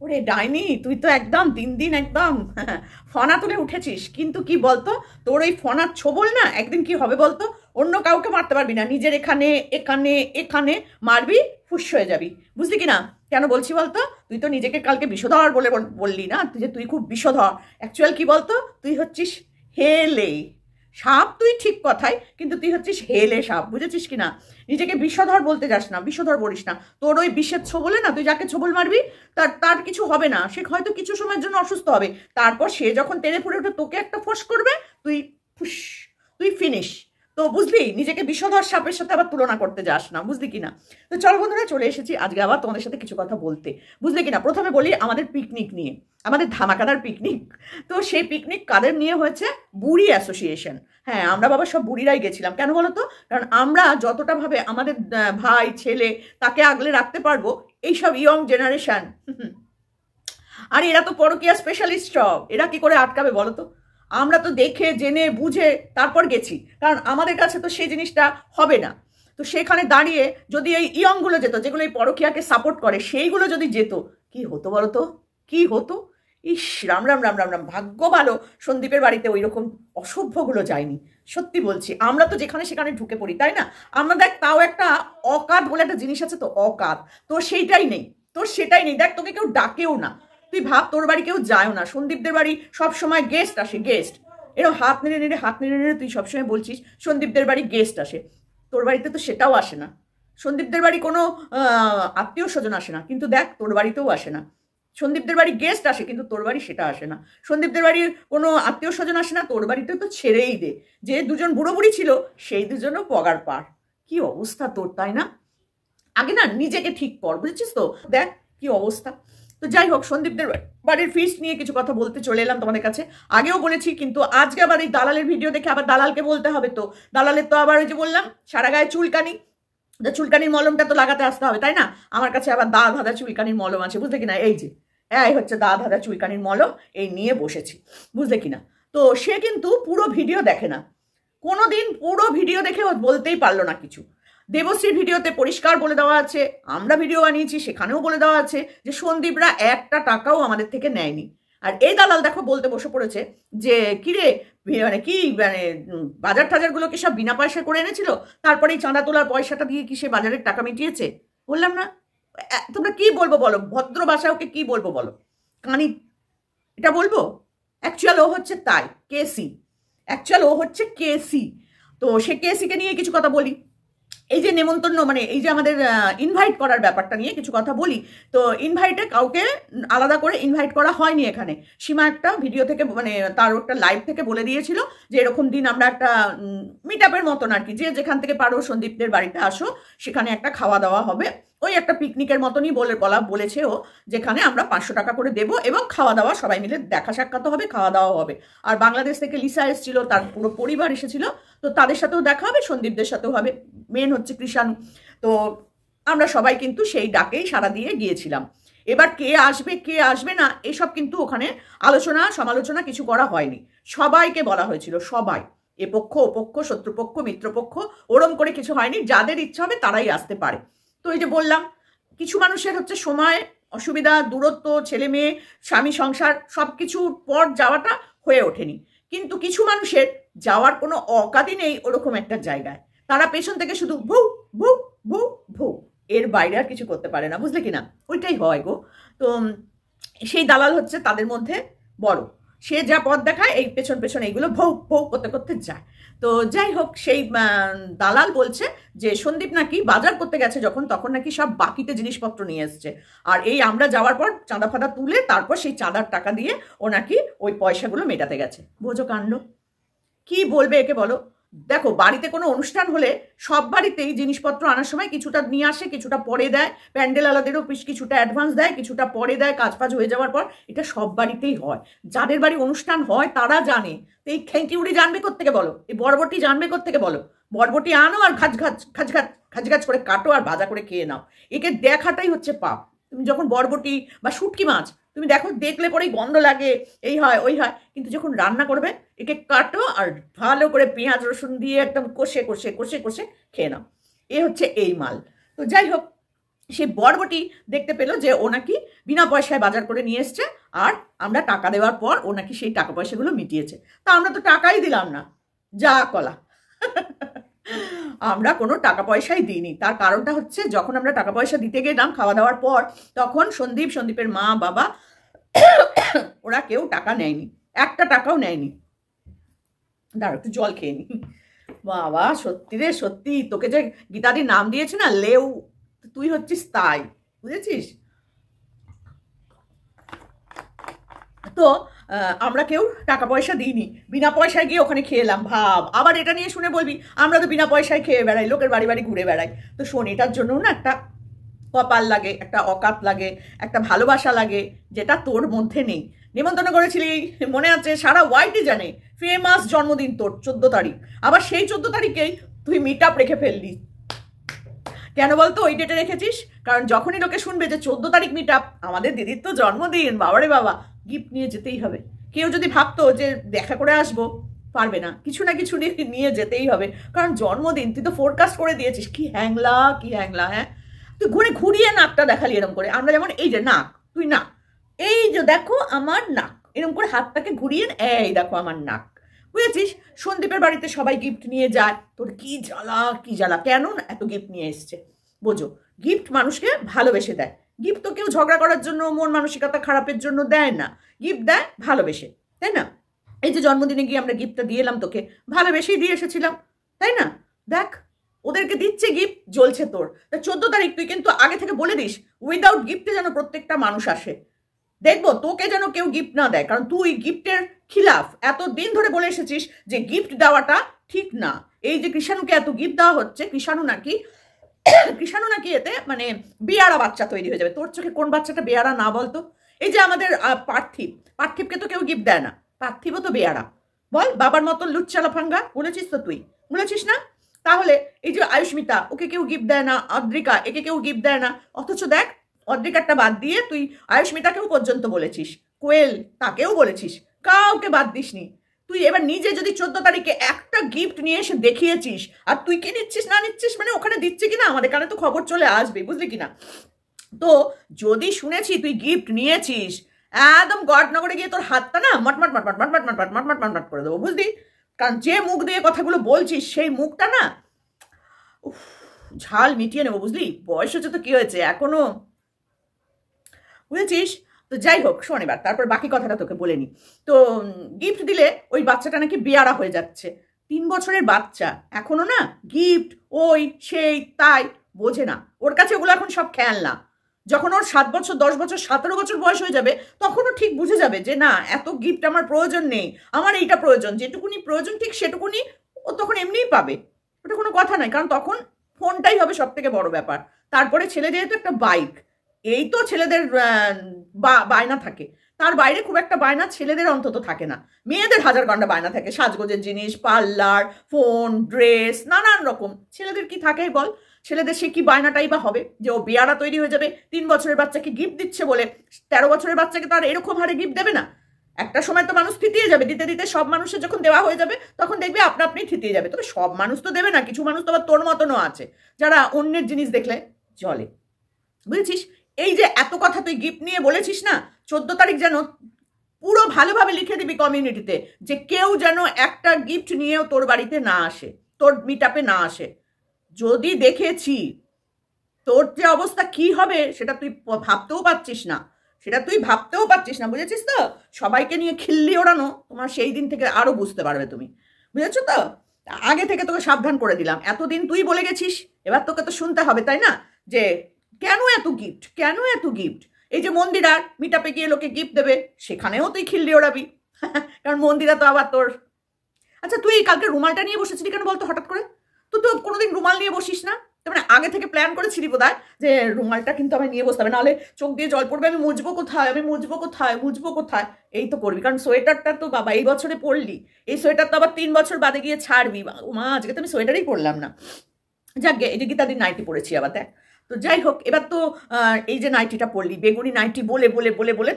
ওরে ডাইনি, তুই তো একদম 3 দিন একদম ফনা তুলে উঠেছিস। কিন্তু কি বলতো, তোর ওই ফনার ছোবল না একদিন কি হবে বলতো, অন্য কাউকে মারতে পারবি না, নিজের এখানে এখানে এখানে মারবি, ফুস হয়ে যাবি। বুঝলি কি না? কেন বলছি বলতো, তুই তো নিজেকে কালকে বিষধর বলে বললি না, তুই যে তুই খুব বিষধর। অ্যাকচুয়াল কি বলতো, তুই হচ্ছিস হেলে সাপ। তুই ঠিক কথাই, কিন্তু তুই হচ্ছিস হেলে সাপ, বুঝেছিস কি না? নিজেকে বিষধর বলতে যাস না, বিষধর বলিস না। তোর ওই বিষের ছোবলে না, তুই যাকে ছোবল মারবি তার তার কিছু হবে না, সে হয়তো কিছু সময়ের জন্য অসুস্থ হবে, তারপর সে যখন তেড়ে ফুড়ে উঠে তোকে একটা ফোঁস করবে, তুই ফুস, তুই ফিনিশ। তো বুঝলি, নিজেকে বিষধর সাপের সাথে আবার তুলনা করতে যাস না, বুঝলি কিনা? তো চল বন্ধুরা, চলে এসেছি আজকে আবার তোমাদের সাথে কিছু কথা বলতে, বুঝলি কিনা? প্রথমে বলি আমাদের পিকনিক নিয়ে, আমাদের ধামাকাদার পিকনিক। তো সেই পিকনিক কাদের নিয়ে হয়েছে? বুড়ি অ্যাসোসিয়েশন। হ্যাঁ, আমরা বাবা সব বুড়িরাই গেছিলাম। কেন বলো তো? কারণ আমরা যতটা ভাবে আমাদের ভাই ছেলে তাকে আগলে রাখতে পারবো, এইসব ইয়ং জেনারেশন আর এরা তো পরকীয়া স্পেশালিস্ট সব, এরা কি করে আটকাবে বলো তো? আমরা তো দেখে জেনে বুঝে তারপর গেছি, কারণ আমাদের কাছে তো সেই জিনিসটা হবে না। তো সেখানে দাঁড়িয়ে যদি এই ইয়ংগুলো যেত, যেগুলো এই পরকীয়াকে সাপোর্ট করে, সেইগুলো যদি যেত, কি হতো বলো তো? কি হতো? ইস, রাম রাম রাম রাম রাম, ভাগ্য ভালো সন্দীপের বাড়িতে ওই রকম অসভ্যগুলো যায়নি। সত্যি বলছি, আমরা তো যেখানে সেখানে ঢুকে পড়ি, তাই না? আমরা দেখ, তাও একটা অকাত বলে একটা জিনিস আছে তো, অকাত। তোর সেইটাই নেই, তোর সেটাই নেই। দেখ, তোকে কেউ ডাকেও না, তুই ভাব, তোর বাড়ি কেউ যায়ও না। সন্দীপদের বাড়ি সব সময় গেস্ট আসে, গেস্ট। এরকম হাত নেড়ে নেড়ে হাত নেড়ে নেড়ে তুই সবসময় বলছিস সন্দীপদের বাড়ি গেস্ট আসে। তোর বাড়িতে তো সেটাও আসে না। সন্দীপদের বাড়ি কোনো আত্মীয় স্বজন আসে না, কিন্তু দেখ তোর বাড়িতেও আসে না। সন্দীপদের বাড়ি গেস্ট আসে, কিন্তু তোর বাড়ি সেটা আসে না। সন্দীপদের বাড়ির কোনো আত্মীয় স্বজন আসে না, তোর বাড়িতে তো ছেড়েই দে। যে দুজন বুড়ো বুড়ি ছিল, সেই দুজনও পগার পার। কি অবস্থা তোর, তাই না? আগে না নিজেকে ঠিক কর, বুঝেছিস তো? দেখ কি অবস্থা। তো যাই হোক, সন্দীপদের বাড়ির ফিস্ট নিয়ে কিছু কথা বলতে চলে এলাম তোমাদের কাছে। আগেও বলেছি, কিন্তু আজকে আবার এই দালালের ভিডিও দেখে আবার দালালকে বলতে হবে। তো দালালের তো আবার ওই যে বললাম, সারা গায়ে চুলকানি, চুলকানির মলমটা তো লাগাতে আসতে হবে, তাই না? আমার কাছে আবার দা ধাঁধা চুলকানির মলম আছে, বুঝলে কিনা? এই যে এই হচ্ছে দা ধাঁধা চুলকানির মলম, এই নিয়ে বসেছি, বুঝলে কিনা? তো সে কিন্তু পুরো ভিডিও দেখে না, কোনোদিন পুরো ভিডিও দেখে ও বলতেই পারলো না কিছু। দেবশ্রীর ভিডিওতে পরিষ্কার বলে দেওয়া আছে, আমরা ভিডিও বানিয়েছি সেখানেও বলে দেওয়া আছে যে সন্দীপরা একটা টাকাও আমাদের থেকে নেয়নি। আর এই দালাল দেখো বলতে বসে পড়েছে যে কিরে, মানে কি, মানে বাজার টাজারগুলো কি সব বিনা পয়সা করে এনেছিল, তারপরে এই চাঁদা তোলার পয়সাটা দিয়ে কি সে বাজারের টাকা মিটিয়েছে? বললাম না? তোমরা কি বলবো বলো, ভদ্র ভাষায় ওকে কি বলবো বলো? কানি, এটা বলবো? অ্যাকচুয়াল ও হচ্ছে তাই কেসি, অ্যাকচুয়াল ও হচ্ছে কেসি। তো সে কেসিকে নিয়ে কিছু কথা বলি। এই যে নেমন্তন্ন, মানে এই যে আমাদের ইনভাইট করার ব্যাপারটা নিয়ে কিছু কথা বলি। তো ইনভাইটে কাউকে আলাদা করে ইনভাইট করা হয়নি এখানে। সীমা একটা ভিডিও থেকে, মানে তার একটা লাইভ থেকে বলে দিয়েছিল যে এরকম দিন আমরা একটা মিট আপের মতন আর কি, যে যেখান থেকে পারো সন্দীপদের বাড়িতে আসো, সেখানে একটা খাওয়া দাওয়া হবে। ওই একটা পিকনিকের মতনই বলেছে ও, যেখানে আমরা 500 টাকা করে দেবো এবং খাওয়া দাওয়া সবাই মিলে দেখা সাক্ষাৎ হবে, খাওয়া দাওয়া হবে। আর বাংলাদেশ থেকে লিসা এসেছিল, তার পুরো পরিবার এসেছিল। তো তাদের সাথেও দেখা হবে, সন্দীপদের সাথেও হবে, মেন হচ্ছে কৃষাণু। তো আমরা সবাই কিন্তু সেই ডাকেই সাড়া দিয়ে গিয়েছিলাম। এবার কে আসবে কে আসবে না এসব কিন্তু ওখানে আলোচনা সমালোচনা কিছু করা হয়নি। সবাইকে বলা হয়েছিল, সবাই, এ পক্ষ ও পক্ষ, শত্রুপক্ষ মিত্রপক্ষ, ওরম করে কিছু হয়নি। যাদের ইচ্ছা হবে তারাই আসতে পারে। তো এই যে বললাম, কিছু মানুষের হচ্ছে সময় অসুবিধা, দূরত্ব, ছেলে মেয়ে, স্বামী সংসার, সব কিছুর পর যাওয়াটা হয়ে ওঠেনি। কিন্তু কিছু মানুষের যাওয়ার কোনো অকাতই নেই ওরকম একটা জায়গায়। তারা পেছন থেকে শুধু ভৌ ভৌ ভৌ ভৌ, এর বাইরে আর কিছু করতে পারে না, বুঝলে কিনা? ওইটাই হয় গো। তো সেই দালাল হচ্ছে তাদের মধ্যে বড়। সে যা পথ দেখায়, এই পেছন পেছন এইগুলো ভৌ ভৌ করতে করতে যায়। তো যাই হোক, সেই দালাল বলছে যে সন্দীপ নাকি বাজার করতে গেছে যখন, তখন নাকি সব বাকিতে জিনিসপত্র নিয়ে এসছে। আর এই আমরা যাওয়ার পর চাঁদা ফাঁদা তুলে তারপর সেই চাঁদার টাকা দিয়ে ও নাকি ওই পয়সাগুলো মেটাতে গেছে। বোঝো কাণ্ড। কি বলবে একে বলো? দেখো, বাড়িতে কোনো অনুষ্ঠান হলে সব বাড়িতেই জিনিসপত্র আনার সময় কিছুটা নিয়ে আসে, কিছুটা পরে দেয়। প্যান্ডেল আলাদেরও কিছুটা অ্যাডভান্স দেয়, কিছুটা পরে দেয় কাজ ফাজ হয়ে যাওয়ার পর। এটা সব বাড়িতেই হয়। যাদের বাড়ি অনুষ্ঠান হয় তারা জানে। তো এই খেঁকিউড়ি জানবে কোত্থেকে বলো? এই বরবটি জানবে কোত্থেকে বলো? বরবটি আনো আর ঘাচ ঘাচ ঘাচ ঘাচ ঘাচ ঘাচ করে কাটো আর ভাজা করে খেয়ে নাও। একে দেখাটাই হচ্ছে পাপ। তুমি যখন বরবটি বা শুটকি মাছ তুমি দেখো, দেখলে পরেই গন্ধ লাগে, এই হয় ওই হয়, কিন্তু যখন রান্না করবে একে কাটো আর ভালো করে পেঁয়াজ রসুন দিয়ে একদম কষে কষে কষে কষে খেয়ে নাও। এ হচ্ছে এই মাল। তো যাই হোক, সে বরবটি দেখতে পেলো যে ও নাকি বিনা পয়সায় বাজার করে নিয়ে এসছে, আর আমরা টাকা দেওয়ার পর ও নাকি সেই টাকা পয়সাগুলো মিটিয়েছে। তা আমরা তো টাকাই দিলাম না, যা কলা। আমরা কোনো টাকা পয়সাই দিইনি। তার কারণটা হচ্ছে, যখন আমরা টাকা পয়সা দিতে গেলাম খাওয়া দাওয়ার পর, তখন সন্দীপের মা বাবা ওরা কেউ টাকা নেয়নি, একটা টাকাও নেয়নি। দাঁড়া একটু জল খেয়ে নি। বাবা সত্যি রে সত্যি, তোকে যে গীতাদির নাম দিয়েছে না লেউ, তুই হচ্ছিস তাই, বুঝেছিস? তো আমরা কেউ টাকা পয়সা দিইনি, বিনা পয়সায় গিয়ে ওখানে খেলাম। ভাব, আবার এটা নিয়ে শুনে বলবি আমরা তো বিনা পয়সায় খেয়ে বেড়াই, লোকের বাড়ি বাড়ি ঘুরে বেড়াই। তো শোন, এটার জন্য না একটা কপাল লাগে, একটা অকাত লাগে, একটা ভালোবাসা লাগে, যেটা তোর মধ্যে নেই। নিমন্ত্রণ করেছিলি মনে আছে, সারা ওয়াইডই জানে, ফেমাস জন্মদিন তোর 14 তারিখ। আবার সেই 14 তারিখেই তুই মিট আপ রেখে ফেললি। কেন বলতো ওই ডেটে রেখেছিস? কারণ যখনই লোকে শুনবে যে 14 তারিখ মিট আপ, আমাদের দিদির তো জন্মদিন, বাবারে বাবা, গিফট নিয়ে যেতেই হবে। কেউ যদি ভাবতো যে দেখা করে আসবো, পারবে না, কিছু না কিছু নিয়ে যেতেই হবে, কারণ জন্মদিন। তুই তো ফোরকাস্ট করে দিয়েছিস। কি হ্যাংলা, কি হ্যাংলা! হ্যাঁ, তুই ঘুরিয়ে নাকটা দেখালি এরকম করে। আমরা যেমন এই যে নাক, তুই না, এই যে দেখো আমার নাক, এরকম করে হাতটাকে ঘুরিয়ে, এই দেখো আমার নাক, বুঝেছিস? সন্দীপের বাড়িতে সবাই গিফট নিয়ে যায়, তোর কি জ্বালা, কি জ্বালা! কেন এত গিফট নিয়ে এসছে বোঝো? গিফট মানুষকে ভালোবেসে দেয়। গিফট তো কেউ ঝগড়া করার জন্য, মন মানসিকতা খারাপের জন্য দেয় না, গিফট দেয় ভালোবেসে, তাই না? এই যে জন্মদিনে গিয়ে আমরা গিফটটা দিয়ে এলাম তোকে, ভালোবেসেই দিয়ে এসেছিলাম, তাই না? দেখ, ওদেরকে দিচ্ছে গিফট, জ্বলছে তোর। তা 14 তারিখ তুই কিন্তু আগে থেকে বলে দিস, উইদাউট গিফটে যেন প্রত্যেকটা মানুষ আসে। দেখবো তোকে যেন কেউ গিফট না দেয়, কারণ তুই গিফটের খিলাফ। এতদিন ধরে বলে এসেছিস যে গিফট দেওয়াটা ঠিক না। এই যে কৃষাণুকে এত গিফট দেওয়া হচ্ছে, কৃষাণু নাকি এতে মানে বেয়ারা বাচ্চা তৈরি হয়ে যাবে। তোর চোখে কোন বাচ্চাটা বেয়ারা না বলতো? এই যে আমাদের পার্থিবকে তো কেউ গিফট দেয় না, পার্থিবও তো বেয়ারা। বল, বাবার মতন লুচ্চালা ফাঙ্গা, বলেছিস তো তুই, বলেছিস না? তাহলে এই যে আয়ুষ্মিতা, ওকে কেউ গিফট দেয় না, অদ্রিকা, একে কেউ গিফট দেয় না। অথচ দেখ, অদ্রিকারটা বাদ দিয়ে তুই আয়ুষ্মিতাকেও পর্যন্ত বলেছিস, কোয়েল তাকেও বলেছিস, কাউকে বাদ দিসনি। তুই এবার নিজে যদি 14 তারিখে একটা গিফট নিয়ে এসে দেখিয়েছিস, আর তুই কি নিচ্ছিস না নিচ্ছিস মানে ওখানে দিচ্ছে কিনা আমাদের কানে তো খবর চলে আসবে, বুঝলি কিনা? তো যদি শুনেছি তুই গিফট নিয়েছিস, একদম গডনগরে গিয়ে তোর হাতটা না মটমট মটমট মটমট মটমট মটমট মটমট করে দেবো, বুঝলি? কারণ যে মুখ দিয়ে কথাগুলো বলছিস, সেই মুখটা না ঝাল মিটিয়ে নেবো, বুঝলি? বয়স হচ্ছে তো কি হয়েছে এখনো, বুঝেছিস? তো যাই হোক, শোন এবার, তারপর বাকি কথাটা তোকে বলে নি। তো গিফট দিলে ওই বাচ্চাটা নাকি বেয়ারা হয়ে যাচ্ছে। 3 বছরের বাচ্চা এখনো না গিফট ওই সেই তাই বোঝে না, ওর কাছে ওগুলো এখন সব খেলনা। যখন ওর 7 বছর 10 বছর 17 বছর বয়স হয়ে যাবে, তখনও ঠিক বুঝে যাবে যে না, এত গিফট আমার প্রয়োজন নেই, আমার এইটা প্রয়োজন, যেটুকুনি প্রয়োজন ঠিক সেটুকুনি ও তখন এমনিই পাবে। ওটা কোনো কথা নয়, কারণ তখন ফোনটাই হবে সব থেকে বড় ব্যাপার। তারপরে ছেলে যেহেতু একটা বাইক, এই তো ছেলেদের বায়না থাকে, তার বাইরে খুব একটা বায়না ছেলেদের অন্তত থাকে না। মেয়েদের হাজার ঘন্টা বায়না থাকে, সাজগোজের জিনিস, পার্লার, ফোন, ড্রেস, নানান রকম। ছেলেদের কি থাকে বল? ছেলেদের সে কি বায়নাটাই বা হবে যে ও বেয়ারা তৈরি হয়ে যাবে 3 বছরের বাচ্চাকে গিফট দিচ্ছে বলে? 13 বছরের বাচ্চাকে তো আর এরকম হারে গিফট দেবে না। একটা সময় তো মানুষ থিতিয়ে যাবে, দিতে দিতে সব মানুষের যখন দেওয়া হয়ে যাবে, তখন দেখবে আপনা আপনি থিতিয়ে যাবে। তবে সব মানুষ তো দেবে না, কিছু মানুষ তো আবার তোর মতনও আছে, যারা অন্যের জিনিস দেখলে জলে, বুঝেছিস? এই যে এত কথা তুই গিফট নিয়ে বলেছিস না, 14 তারিখ যেন পুরো ভালোভাবে লিখে দিবি কমিউনিটিতে, যে কেউ যেন একটা গিফট নিয়েও তোর বাড়িতে না আসে, তোর মিট আপে না আসে। যদি দেখেছি তোর যে অবস্থা কি হবে, সেটা তুই ভাবতেও পারছিস না, বুঝেছিস তো? সবাইকে নিয়ে খিল্লি ওড়ানো তোমার সেই দিন থেকে আরো বুঝতে পারবে তুমি, বুঝেছো তো? আগে থেকে তোকে সাবধান করে দিলাম। এতদিন তুই বলে গেছিস, এবার তোকে তো শুনতে হবে, তাই না? যে কেন এত গিফট, কেন এত গিফট? এই যে মন্দিরার মিট আপে গিয়ে লোকে গিফট দেবে, সেখানেও তুই খিল্লি ওড়াবি। কারণ মন্দিরা তো আবার তোর, আচ্ছা তুই কালকে রুমালটা নিয়ে বসেছিলি কেন বলতো হঠাৎ করে? তুই তো কোনোদিন রুমাল নিয়ে বসিস না। তার মানে আগে থেকে প্ল্যান করেছিলি বোধহয় যে রুমালটা কিন্তু আমি নিয়ে বসতে হবে, নাহলে চোখ দিয়ে জল পড়বে, আমি মুছবো কোথায়। এই তো করবি, কারণ সোয়েটারটা তো বাবা এই বছরে পরলি, এই সোয়েটার তো আবার 3 বছর বাদে গিয়ে ছাড়বি। মা, আজকে তো আমি সোয়েটারই পরলাম না। যাকে এই যে গীতাদির নাইটি পরেছি আবার, দেখ। তো যাই হোক, এবার তো এই যে নাইটিটা পরলি, বেগুনি নাইটি বলে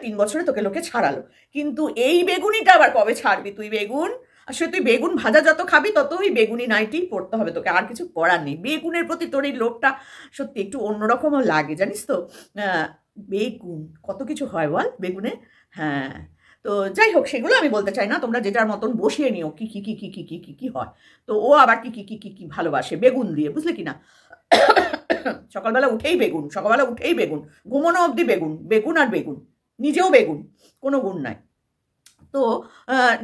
3 বছরে তোকে লোকে ছাড়ালো, কিন্তু এই বেগুনিটা আবার কবে ছাড়বি তুই? বেগুন আসলে তুই বেগুন ভাজা যত খাবি তত ওই বেগুনি নাইটি পড়তে হবে তোকে, আর কিছু করার নেই। বেগুনের প্রতি তোর এই লোভটা সত্যি একটু অন্যরকমও লাগে, জানিস তো। বেগুন কত কিছু হয় বল বেগুনে। হ্যাঁ, তো যাই হোক, সেগুলো আমি বলতে চাই না, তোমরা যেটার মতন বসিয়ে নিও কি কি কি কি কি কি কি কি হয়। তো ও আবার কি কি কি কি কি ভালোবাসে বেগুন দিয়ে, বুঝলে কি না। সকালবেলা উঠেই বেগুন, সকালবেলা উঠেই বেগুন, ঘুমোনো অবধি বেগুন, বেগুন আর বেগুন, নিজেও বেগুন, কোনো গুণ নাই। তো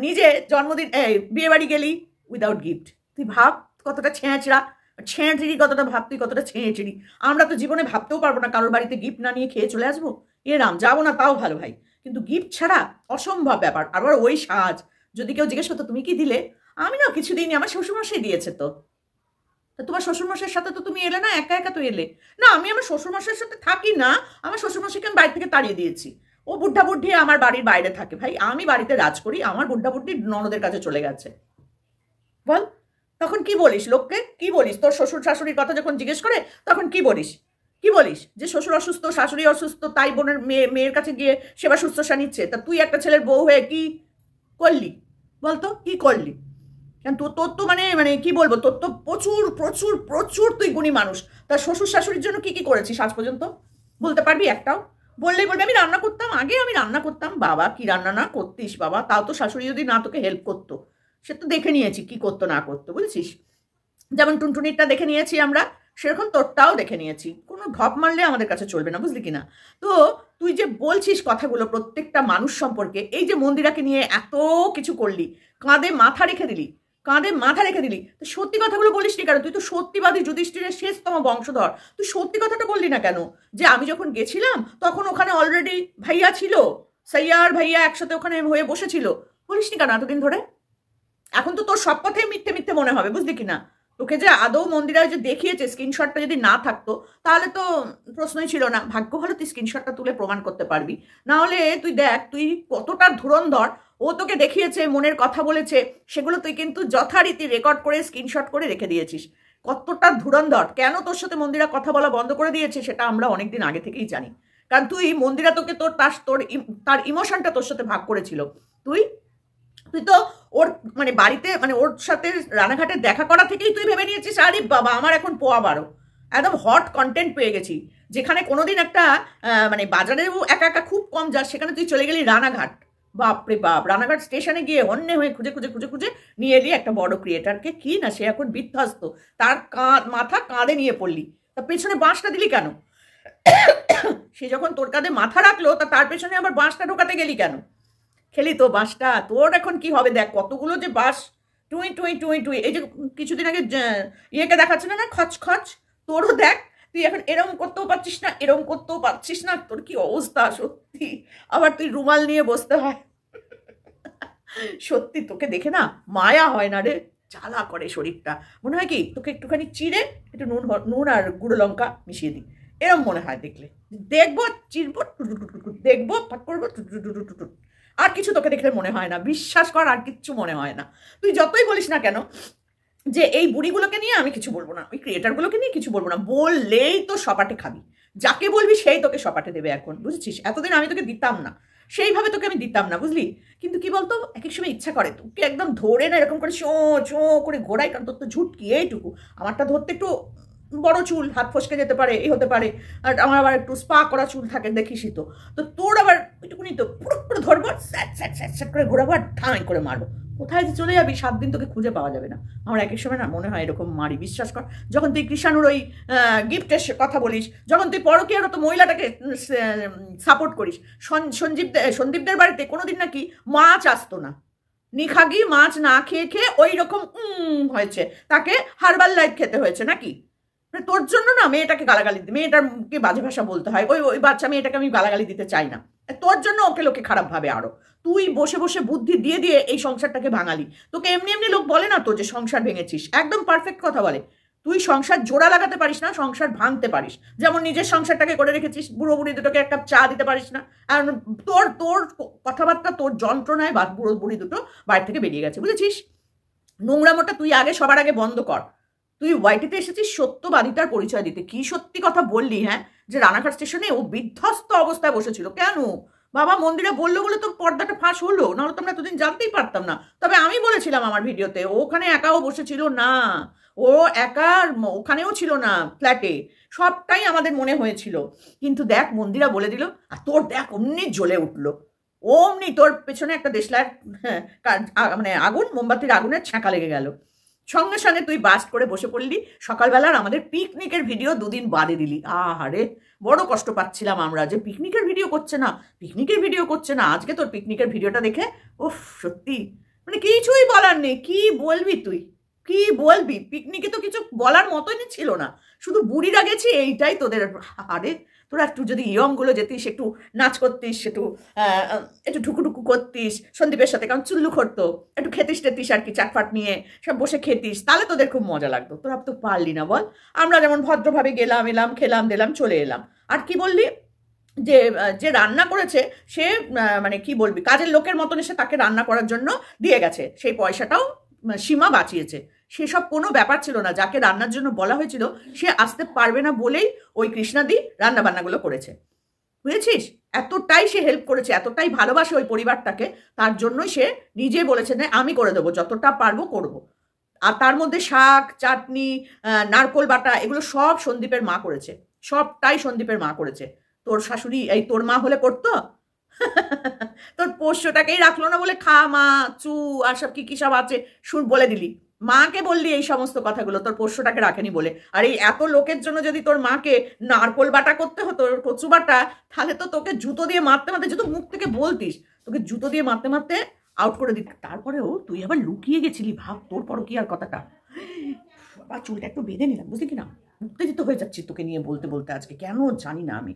নিজে জন্মদিন বিয়ে বাড়ি গেলি উইদাউট গিফট, তুই ভাব কতটা ছেঁচড়া, ছেঁচড়ি কতটা, ভাব তুই কতটা ছেঁচড়ি। আমরা তো জীবনে ভাবতেও পারবো না কারোর বাড়িতে গিফট না নিয়ে খেয়ে চলে আসবো। রাম, যাবো না তাও ভালো ভাই, কিন্তু গিফট ছাড়া অসম্ভব ব্যাপার। আবার ওই সাজ, যদি কেউ জিজ্ঞেস করতো তুমি কি দিলে, আমি না কিছু দিইনি, আমার শ্বশুরমশাই দিয়েছে। তো তোমার শ্বশুরমশাইয়ের সাথে তো তুমি এলে না, একা একা তো এলে না। আমি আমার শ্বশুরমশাইয়ের সাথে থাকি না, আমার শ্বশুরমশাইকে আমি বাড়ি থেকে তাড়িয়ে দিয়েছি। ও বুদ্ধা বুদ্ধি আমার বাড়ির বাইরে থাকে ভাই, আমি বাড়িতে রাজ করি, আমার বুদ্ধা বুদ্ধি ননদের কাছে চলে গেছে। বল তখন কি বলিস লোককে, কি বলিস? তোর শ্বশুর শাশুড়ির কথা যখন জিজ্ঞেস করে তখন কি বলিস? কি বলিস? যে শ্বশুর অসুস্থ, শাশুড়ি অসুস্থ, তাই বোনের মেয়ের কাছে গিয়ে সেবা শুশ্রূষা নিচ্ছে। তা তুই একটা ছেলের বউ হয়ে কি করলি বলতো, কি করলি? কেন তোর তো মানে মানে কি বলবো, তোর তো প্রচুর প্রচুর প্রচুর তুই গুণী মানুষ। তার শ্বশুর শাশুড়ির জন্য কি কি করেছিস আজ পর্যন্ত বলতে পারবি একটাও? বললেই বলবি আমি রান্না করতাম, আগে আমি রান্না করতাম। বাবা কি রান্না না করতিস বাবা, তাও তো শাশুড়ি যদি না তোকে হেল্প করতো, সে তো দেখে নিয়েছি কি করতো না করতো, বুঝেছিস। যেমন টুনটুনিরটা দেখে নিয়েছি আমরা, সেরকম তোরটাও দেখে নিয়েছি। কোনো ঢপ মারলে আমাদের কাছে চলবে না, বুঝলি কিনা। তো তুই যে বলছিস কথাগুলো প্রত্যেকটা মানুষ সম্পর্কে, এই যে মন্দিরাকে নিয়ে এত কিছু করলি, কাঁধে মাথা রেখে দিলি, কাঁধে মাথা রেখে দিলি, তো সত্যি কথাগুলো বলিস নি কেন? তুই তো সত্যিবাদী যুধিষ্ঠিরের শেষতম বংশধর, তুই সত্যি কথাটা বললি না কেন? যে আমি যখন গেছিলাম তখন ওখানে অলরেডি ভাইয়া ছিল, সাইয়া আর ভাইয়া একসাথে ওখানে হয়ে বসেছিল, বলিস নি কেন এতদিন ধরে? এখন তো তোর সব কথাই মিথ্যে মিথ্যে মনে হবে, বুঝলি কিনা। তোকে যে আদৌ মন্দিরা যে দেখিয়েছে, স্ক্রিনশটটা যদি না থাকতো তাহলে তো প্রশ্নই ছিল না। ভাগ্য ভালো তুই স্ক্রিনশটটা তুলে প্রমাণ করতে পারবি, না হলে তুই দেখ তুই কতটা ধুরন্ধর। ও তোকে দেখিয়েছে, মনের কথা বলেছে, সেগুলো তুই কিন্তু যথারীতি রেকর্ড করে স্ক্রিনশট করে রেখে দিয়েছিস। কতটা ধুরন্ধর। কেন তোর সাথে মন্দিরা কথা বলা বন্ধ করে দিয়েছে সেটা আমরা অনেকদিন আগে থেকেই জানি, কারণ তুই মন্দিরা তোকে তার ইমোশনটা তোর সাথে ভাগ করেছিল। তুই তুই তো ওর মানে বাড়িতে মানে ওর সাথে রানাঘাটে দেখা করা থেকেই তুই ভেবে নিয়েছিস আরে বাবা আমার এখন পোয়া বারো, একদম হট কন্টেন্ট পেয়ে গেছি। যেখানে কোনোদিন একটা মানে বাজারেও একা একা খুব কম যাস, সেখানে তুই চলে গেলি রানাঘাট। বাপরে বাপ, রানাঘাট স্টেশনে গিয়ে হন্যে হয়ে খুঁজে খুঁজে খুঁজে খুঁজে নিয়ে এলি একটা বড় ক্রিয়েটারকে, কি না সে এখন বিধ্বস্ত, তার মাথা কাঁধে নিয়ে পড়লি। তার পেছনে বাঁশটা দিলি কেন? সে যখন তোর কাঁধে মাথা রাখলো তার পেছনে আবার বাঁশটা ঢোকাতে গেলি কেন? খেলি তো বাঁশটা, তোর এখন কি হবে দেখ, কতগুলো যে বাঁশ টুই টুই টুই টুই। এই যে কিছুদিন আগে ইয়েকে দেখাচ্ছিল না খচ খচ, তোরও দেখ তুই এখন এরম করতেও পারছিস না, এরম করতেও পারছিস না, তোর কি অবস্থা সত্যি। আবার তুই রুমাল নিয়ে বসতে হয়, সত্যি তোকে দেখে না মায়া হয় না রে, জ্বালা করে শরীরটা। মনে হয় কি তোকে একটুখানি চিড়ে একটু নুন আর গুঁড়ো লঙ্কা মিশিয়ে দিই, এরম মনে হয় দেখলে। দেখবো চিরবো, দেখবো ফাট করবো, আর কিছু তোকে দেখলে মনে হয় না, বিশ্বাস কর আর কিচ্ছু মনে হয় না। তুই যতই বলিস না কেন যে এই বুড়িগুলোকে নিয়ে আমি কিছু বলবো না, ওই ক্রিয়েটারগুলোকে নিয়ে কিছু বলবো না, বললেই তো সপাটে খাবি। যাকে বলবি সেই তোকে সপাটে দেবে এখন, বুঝেছিস। এতদিন আমি তোকে দিতাম না, সেইভাবে তোকে আমি দিতাম না, বুঝলি। কিন্তু কি বলতো, এক এক সময় ইচ্ছা করে তোকে একদম ধরে না এরকম করে চো চো করে ঘোরাই, কারণ তোর তো ঝুটকি এইটুকু, আমারটা ধরতে একটু বড় চুল, হাত ফসকে যেতে পারে, এই হতে পারে। আর আমার আবার একটু স্পা করা চুল থাকে দেখিসই তো। তো তোর আবার ওইটুকুনি তো পুরো পুরো ধরবো, স্যাট স্যাট স্যাট স্যাট করে ঘোরাবো আর ঠাঁই করে মারবো। কোথায় যে চলে যাবি 7 দিন তোকে খুঁজে পাওয়া যাবে না। আমার এক এক সময় না মনে হয় এরকম মারি, বিশ্বাস কর। যখন তুই কৃষাণুর ওই গিফটের কথা বলিস, যখন তুই পরকীয়ারত মহিলাটাকে সাপোর্ট করিস, সন্দীপদের বাড়িতে কোনোদিন নাকি মাছ আসতো না, নিখাগি মাছ না খেয়ে খেয়ে ওই রকম হয়েছে, তাকে হার্বাল লাইফ খেতে হয়েছে নাকি। তোর জন্য না মেয়েটাকে গালাগালি, মেয়েটাকে বাজে ভাষা বলতে হয়, ওই ওই বাচ্চা মেয়েটাকে আমি গালাগালি দিতে চাই না। তোর জন্য ওকে লোকে খারাপ ভাবে আরো। তুই বসে বসে বুদ্ধি দিয়ে দিয়ে এই সংসারটাকে ভাঙালি। তোকে এমনি এমনি লোক বলে না তো যে সংসার ভেঙেছিস, একদম পারফেক্ট কথা বলে। তুই সংসার জোড়া লাগাতে পারিস না, সংসার ভাঙতে পারিস। যেমন নিজের সংসারটাকে করে রেখেছিস, বুড়ো বুড়ি দুটোকে এক কাপ চা দিতে পারিস না। আর তোর তোর কথাবার্তা, তোর যন্ত্রণায় বা বুড়ো বুড়ি দুটো বাড়ি থেকে বেরিয়ে গেছে, বুঝেছিস। নোংরামোটা তুই আগে সবার আগে বন্ধ কর। তুই ওয়াইটিতে এসেছিস সত্যবাদিতার পরিচয় দিতে, কি সত্যি কথা বললি হ্যাঁ, যে রানাঘাট স্টেশনে ও বিধ্বস্ত অবস্থায় বসেছিল। কেন বাবা মন্দিরা বললো বলে তো পর্দাটা ফাঁস হলো, নাহলে তোমরা এতদিন জানতেই পারতাম না। তবে আমি বলেছিলাম আমার ভিডিওতে, ওখানে একাও বসেছিল না, ও একা ওখানেও ছিল না ফ্ল্যাটে, সবটাই আমাদের মনে হয়েছিল। কিন্তু দেখ মন্দিরা বলে দিল, আর তোর দেখ অমনি জ্বলে উঠলো, অমনি তোর পেছনে একটা দেশলার মানে আগুন, মোমবাতির আগুনের ছ্যাঁকা লেগে গেল। সঙ্গে সঙ্গে তুই বাস্ট করে বসে পড়লি, সকালবেলার আমাদের পিকনিকের ভিডিও 2 দিন বাদে দিলি। আহারে বড় কষ্ট পাচ্ছিলাম আমরা যে পিকনিকের ভিডিও করছে না, পিকনিকের ভিডিও করছে না। আজকে তোর পিকনিকের ভিডিওটা দেখে উফ, সত্যি মানে কিছুই বলার নেই। কি বলবি তুই, কি বলবি? পিকনিকে তো কিছু বলার মতনই ছিল না, শুধু বুড়িরা গেছি এইটাই তোদের। আরে তোরা একটু যদি ইয়ংগুলো যেতিস, একটু নাচ করতিস, একটু একটু ঢুকুঢুকু করতিস সন্দীপের সাথে, কারণ চুল্লু করতো, একটু খেতিস টেতিস আর কি, চাটফাট নিয়ে সব বসে খেতিস, তাহলে তোদের খুব মজা লাগতো। তোরা তো পারলি না বল। আমরা যেমন ভদ্রভাবে গেলাম, এলাম, খেলাম, দিলাম, চলে এলাম। আর কি বললি যে যে রান্না করেছে সে মানে কি বলবি, কাজের লোকের মতন এসে তাকে রান্না করার জন্য দিয়ে গেছে, সেই পয়সাটাও সীমা বাঁচিয়েছে। সেসব কোনো ব্যাপার ছিল না। যাকে রান্নার জন্য বলা হয়েছিল সে আসতে পারবে না বলেই ওই কৃষ্ণাদি রান্না বান্নাগুলো করেছে, বুঝেছিস? এতটাই সে হেল্প করেছে, এতটাই ভালোবাসে ওই পরিবারটাকে, তার জন্যই সে নিজে বলেছে না আমি করে দেবো, যতটা পারবো করব। আর তার মধ্যে শাক, চাটনি, নারকোল বাটা, এগুলো সব সন্দীপের মা করেছে, সবটাই সন্দীপের মা করেছে। তোর শাশুড়ি এই তোর মা হলে করতো? তোর পোষ্যটাকেই রাখলো না বলে খা মা চু আর সব কি কি সব আছে শুন বলে দিলি, মাকে বললি এই সমস্ত কথাগুলো, তোর পোষ্যটাকে রাখেনি বলে। আর এই এত লোকের জন্য যদি তোর মাকে নারকোল বাটা করতে হতো, কচু বাটা, তাহলে তো তোকে জুতো দিয়ে মারতে মারতে, যেহেতু মুখ থেকে বলতিস, তোকে জুতো দিয়ে মারতে মারতে আউট করে দিত। তারপরেও তুই আবার লুকিয়ে গেছিলি, ভাব তোর পরকীয়ার কথাটা। বাবা চুলটা একটু বেঁধে নিলাম, বুঝলি কিনা, উত্তেজিত হয়ে যাচ্ছি তোকে নিয়ে বলতে বলতে আজকে, কেন জানি না আমি।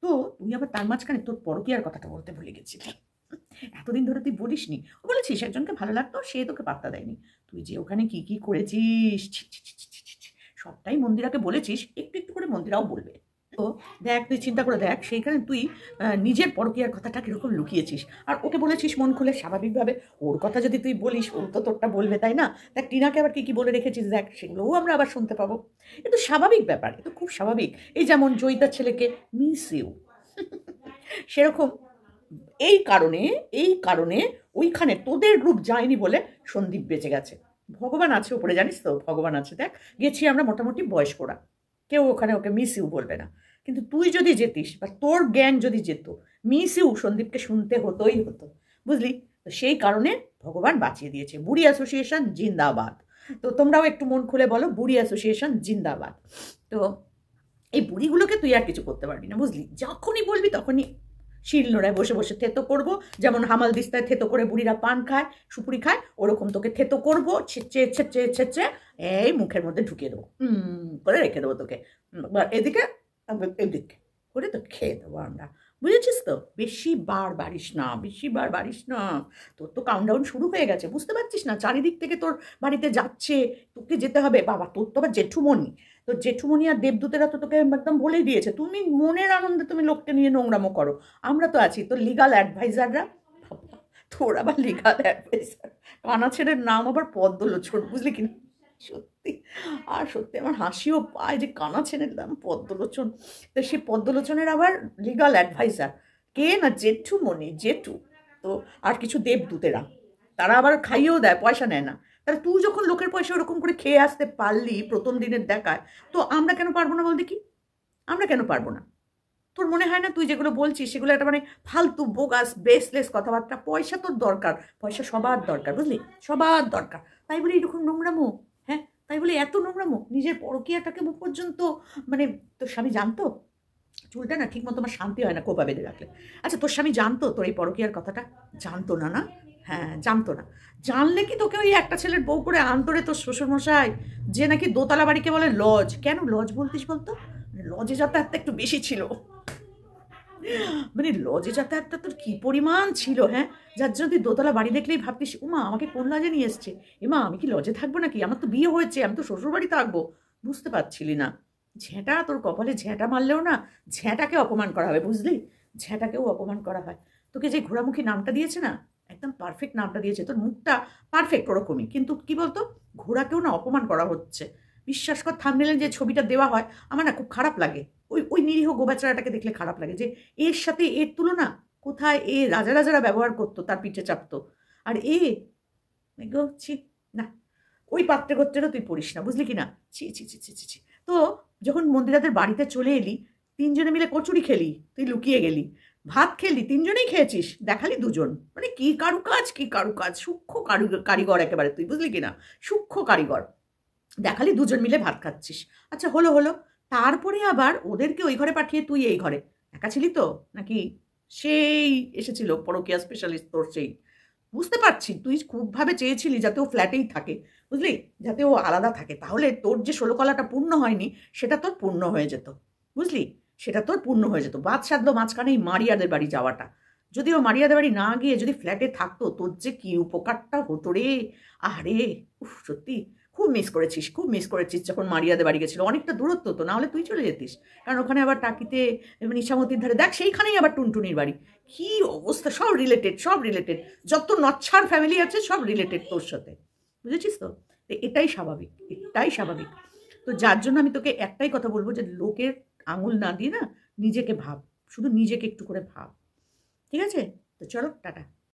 তো তুই আবার তার মাঝখানে তোর পরকীয়ার কথাটা বলতে ভুলে গেছিলি। এতদিন ধরে তুই বলিসনি, বলেছিস একজনকে ভালো লাগতো, সে তোকে পাত্তা দেয়নি। তুই যে ওখানে কি কি করেছিস, সবটাই মন্দিরাকে বলেছিস, একটু একটু করে মন্দিরাও বলবে। তো দেখ তুই চিন্তা করে দেখ, সেইখানে তুই নিজের পরকীয়ার কথাটা কিরকম লুকিয়েছিস, আর ওকে বলেছিস মন খুলে স্বাভাবিকভাবে। ওর কথা যদি তুই বলিস, ও তো তোরটা বলবে, তাই না? দেখ টিনাকে আবার কি কি বলে রেখেছিস, দেখ সেগুলোও আমরা আবার শুনতে পাবো। এ তো স্বাভাবিক ব্যাপার, এ তো খুব স্বাভাবিক। এই যেমন জয়িতার ছেলেকে মিস ইউ, সেরকম এই কারণে ওইখানে তোদের গ্রুপ যায়নি বলে সন্দীপ বেঁচে গেছে। ভগবান আছে উপরে, জানিস তো, ভগবান আছে। দেখ গেছি আমরা মোটামুটি বয়স্করা, কেউ ওখানে ওকে মিস ইউ বলবে না। কিন্তু তুই যদি যেতিস বা তোর গ্যাং যদি যেত, মিস ইউ সন্দীপকে শুনতে হতোই হতো, বুঝলি? তো সেই কারণে ভগবান বাঁচিয়ে দিয়েছে। বুড়ি অ্যাসোসিয়েশন জিন্দাবাদ। তো তোমরাও একটু মন খুলে বলো, বুড়ি অ্যাসোসিয়েশন জিন্দাবাদ। তো এই বুড়িগুলোকে তুই আর কিছু করতে পারবি না, বুঝলি? যখনই বলবি তখনই শিল নোড়ায় বসে বসে থেতো করবো, যেমন হামাল দিস্তায় থেতো করে বুড়িরা পান খায়, সুপুরি খায়, ওরকম তোকে থেতো করবো, ছেঁচে ছেঁচে ছেঁচে এই মুখের মধ্যে ঢুকিয়ে দেবো, করে রেখে দেবো তোকে, এদিকে এদিকে করে তো খেয়ে দেবো আমরা, বুঝেছিস তো? বেশি বার বাড়িস না, বেশি বার বাড়িস না। তোর তো কাউন্টডাউন শুরু হয়ে গেছে, বুঝতে পারছিস না? চারিদিক থেকে তোর বাড়িতে যাচ্ছে, তোকে যেতে হবে। বাবা তোর তো আবার জেঠুমণি, তো জেঠুমণি আর দেবদূতেরা তো তোকে একদম বলেই দিয়েছে, তুমি মনের আনন্দে তুমি লোককে নিয়ে নোংরামো করো, আমরা তো আছি তোর লিগাল অ্যাডভাইজাররা। তোর আবার লিগাল অ্যাডভাইজার, কানা ছেলের নাম আবার পদ্মলোচন, বুঝলি কিনা? সত্যি, আর সত্যি আমার হাসিও পায় যে কানা ছেলের নাম পদ্মলোচন। তো সেই পদ্মলোচনের আবার লিগাল অ্যাডভাইজার কে না, জেঠুমণি, জেঠু। তো আর কিছু দেবদূতেরা, তারা আবার খাইয়েও দেয়, পয়সা নেয় না। তাহলে তুই যখন লোকের পয়সা ওরকম করে খেয়ে আসতে পারলি প্রথম দিনের দেখায়, তো আমরা কেন পারবো না বল দেখি? আমরা কেন পারবো না? তোর মনে হয় না তুই যেগুলো বলছিস সেগুলো একটা মানে ফালতু বোগাস বেসলেস কথাবার্তা? পয়সা তোর দরকার, পয়সা সবার দরকার, বুঝলি? সবার দরকার। তাই বলে এরকম নোংরামো, হ্যাঁ তাই বলে এত নোংরামো, নিজের পরকীয়াটাকে পর্যন্ত মানে তোর স্বামী জানতো? চুলটা না ঠিক মতো আমার শান্তি হয় না কোপা বেঁধে রাখলে। আচ্ছা তোর স্বামী জানতো তোর এই পরকীয়ার কথাটা? জানতো না, না? হ্যাঁ জানতো না। জানলে কি তোকে ওই একটা ছেলের বউ করে আনতো রে তোর শ্বশুরমশাই, যে নাকি দোতলা বাড়িকে বলে লজ? কেন লজ বলতিস বলতো? লজে যাতায়াতটা একটু বেশি ছিল, মানে লজে যাতায়াতটা তোর কি পরিমাণ ছিল, হ্যাঁ? যার জন্য তুই দোতলা বাড়ি দেখলেই ভাবতিস উমা আমাকে কোন লজে নিয়ে এসছে, এমা আমি কি লজে থাকবো নাকি, আমার তো বিয়ে হয়েছে, আমি তো শ্বশুর বাড়ি থাকবো। বুঝতে পারছিলি না? ঝ্যাঁটা, তোর কপালে ঝ্যাঁটা মারলেও না ঝ্যাঁটাকে অপমান করা হবে, বুঝলি? ঝ্যাঁটাকেও অপমান করা হয়। তোকে যে ঘোড়ামুখী নামটা দিয়েছে না, একদম পারফেক্ট নামটা দিয়েছে। তোর মুখটা পারফেক্ট ওরকমই, কিন্তু কি বলতো, ঘোড়াকেও না অপমান করা হচ্ছে। বিশ্বাস কর থাম্বনেলে যে ছবিটা দেওয়া হয় আমার না খুব খারাপ লাগে। ওই ওই নিরীহ গোবাচারাটাকে দেখলে খারাপ লাগে যে এর সাথে এর তুলনা কোথায়। এ রাজা রাজারা ব্যবহার করতো, তার পিঠে চাপতো, আর গো ছি না। ওই পাত্রে গোত্রেরও তুই পড়িস না, বুঝলি কি না? ছি ছি ছি ছি ছি ছি। তো যখন মন্দিরাদের বাড়িতে চলে এলি, তিনজনে মিলে কচুরি খেলি, তুই লুকিয়ে গেলি, ভাত খেলি, তিনজনেই খেয়েছিস, দেখালি দুজন, মানে কি কারুকাজ, কি কারুকাজ, সূক্ষ্ম কারিগর একেবারে তুই, বুঝলি কি না? সূক্ষ্ম কারিগর। দেখালি দুজন মিলে ভাত খাচ্ছিস। আচ্ছা, হলো হলো। তারপরে আবার ওদেরকে ওই ঘরে পাঠিয়ে তুই এই ঘরে একা ছিলি তো নাকি? সেই এসেছিল পরকীয়া স্পেশালিস্ট তোর সেই, বুঝতে পারছি তুই খুবভাবে চেয়েছিলি যাতে ও ফ্ল্যাটেই থাকে, বুঝলি, যাতে ও আলাদা থাকে, তাহলে তোর যে ষোলকলাটা পূর্ণ হয়নি সেটা তোর পূর্ণ হয়ে যেত, বুঝলি, সেটা তোর পূর্ণ হয়ে যেত। বাদ সাধলো মাঝখানে এই মারিয়াদের বাড়ি যাওয়াটা। যদি ও মারিয়াদের বাড়ি না গিয়ে যদি ফ্ল্যাটে থাকতো, তোর যে কি উপকারটা হতো রে। আরে উফ, সত্যি খুব মিস করেছিস, খুব মিস করেছিস যখন মারিয়াদের বাড়ি গেছিল। অনেকটা দূরত্ব তো, না হলে তুই চলে যেতিস, কারণ ওখানে আবার টাকিতে নিশামতির ধারে দেখ, সেইখানেই আবার টুনটুনির বাড়ি। কি অবস্থা, সব রিলেটেড, সব রিলেটেড, যত নচ্ছার ফ্যামিলি আছে সব রিলেটেড তোর সাথে, বুঝেছিস তো? এটাই স্বাভাবিক, এটাই স্বাভাবিক। তো যার জন্য আমি তোকে একটাই কথা বলবো যে লোকের আঙুল না দিয়ে না, নিজেকে ভাব, শুধু নিজেকে একটু করে ভাব, ঠিক আছে? তো চলো, টাটা।